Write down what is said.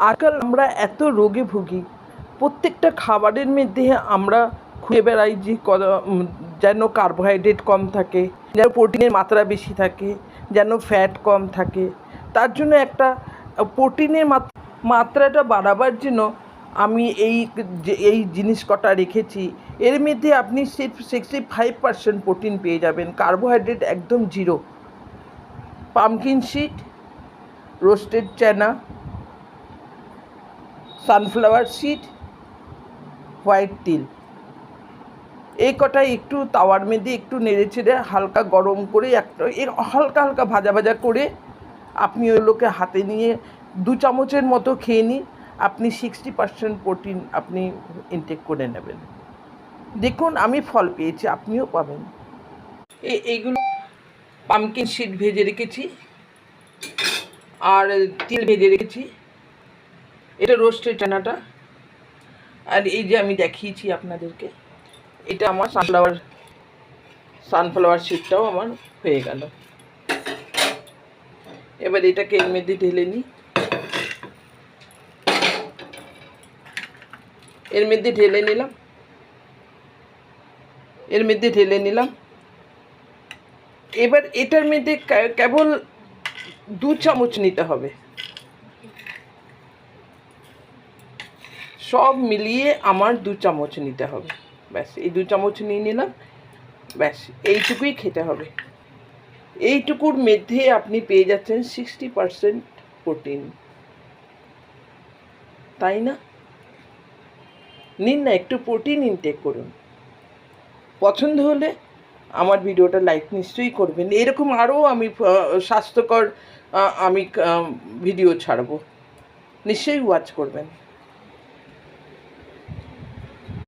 আজকাল আমরা এত রোগে ভুগি, প্রত্যেকটা খাবারের মধ্যে আমরা খুঁজে বেড়াই যে যেন কার্বোহাইড্রেট কম থাকে, যেন প্রোটিনের মাত্রা বেশি থাকে, যেন ফ্যাট কম থাকে। তার জন্য একটা প্রোটিনের মাত্রাটা বাড়াবার জন্য আমি এই জিনিস কটা রেখেছি। এর মধ্যে আপনি 65% প্রোটিন পেয়ে যাবেন, কার্বোহাইড্রেট একদম জিরো। পামকিন সিড, রোস্টেড চানা, সানফ্লাওয়ার সিড, হোয়াইট তিল, এই কটাই একটু তাওয়ার মধ্যে একটু নেড়ে ছেড়ে হালকা গরম করে একটা হালকা হালকা ভাজা ভাজা করে আপনি ওগুলোকে হাতে নিয়ে 2 চামচের মতো খেয়ে নিন। আপনি 60% প্রোটিন আপনি ইনটেক করে নেবেন। দেখুন আমি ফল পেয়েছি, আপনিও পাবেন। এইগুলো পামকিন সিড ভেজে রেখেছি আর তিল ভেজে রেখেছি, এটা রোস্টেড চানাটা। আর এই যে আমি দেখিয়েছি আপনাদেরকে, এটা আমার সানফ্লাওয়ার সিডটাও আমার হয়ে গেল। এবার এটাকে এর মধ্যে ঢেলে নিই, এর মধ্যে ঢেলে নিলাম। এবার এটার মধ্যে কেবল 2 চামচ নিতে হবে, সব মিলিয়ে আমার 2 চামচ নিতে হবে। ব্যাস এই 2 চামচ নিয়ে নিলাম, ব্যাস এইটুকুই খেতে হবে। এইটুকুর মধ্যে আপনি পেয়ে যাচ্ছেন 60% প্রোটিন, তাই না? নিন না, একটু প্রোটিন ইনটেক করুন। পছন্দ হলে আমার ভিডিওটা লাইক নিশ্চয়ই করবেন। এরকম আরও আমি স্বাস্থ্যকর ভিডিও ছাড়ব, নিশ্চয়ই ওয়াচ করবেন।